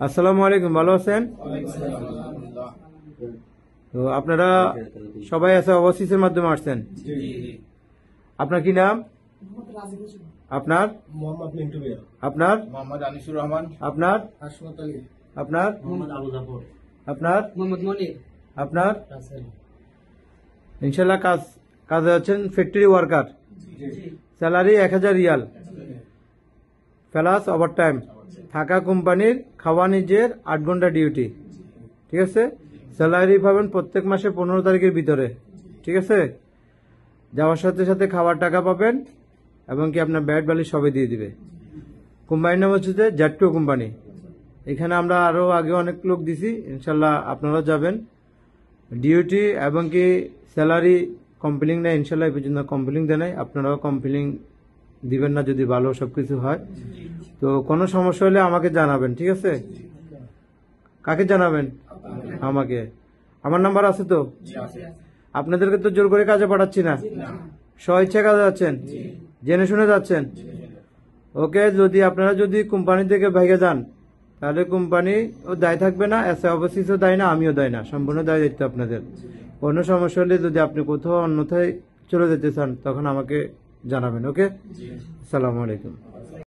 আসসালামু আলাইকুম, ভালো আছেন? তো আপনারা সবাই আছে ওভারসিজের মাধ্যমে আসছেন। আপনার কি নাম? আপনার মোহাম্মদ মিন্টু মিয়া, আপনার মোহাম্মদ আনিসুর রহমান, আপনার হাসমত আলী, আপনার মোহাম্মদ আবু জাফর, আপনার মোহাম্মদ মনির, আপনার রাসেল। ইনশাল্লাহ কাজে আছেন factory worker, salary 1000 Real plus overtime, থাকা কোম্পানির, খাওয়া নিজের, 8 ঘন্টা ডিউটি। ঠিক আছে, স্যালারি পাবেন প্রত্যেক মাসে 15 তারিখের ভিতরে। ঠিক আছে, যাওয়ার সাথে সাথে খাওয়ার টাকা পাবেন এবং কি আপনার ব্যাট বালি সবই দিয়ে দিবে। কোম্পানির নাম হচ্ছে যে জ্যাটকো কোম্পানি। এখানে আমরা আরো আগে অনেক লোক দিছি, ইনশাল্লাহ আপনারা যাবেন। ডিউটি এবং কি স্যালারি কমপ্লেন নেই, ইনশাল্লাহ এই পর্যন্ত কমপ্লেন দেয় নাই, আপনারাও কমপ্লেন দিবেন না যদি ভালো সবকিছু হয়। তো কোনো সমস্যা হলে আমাকে জানাবেন, ঠিক আছে? কাকে জানাবেন? আমাকে। আমার নাম্বার আছে তো? আপনাদেরকে তো জোর করে কাজে পাঠাচ্ছি না, স্বেচ্ছায় কাজে যাচ্ছেন, জেনে শুনে যাচ্ছেন। ওকে, আপনারা যদি কোম্পানি থেকে ভেঙে যান তাহলে কোম্পানি ও দায় থাকবে না, এসে অবশ্যই দায় না, আমিও দায় না, সম্পূর্ণ দায় দায়িত্ব আপনাদের। কোনো সমস্যা হলে যদি আপনি কোথাও অন্যথায় চলে যেতে চান তখন আমাকে জানাবেন। ওকে, আসসালামু আলাইকুম।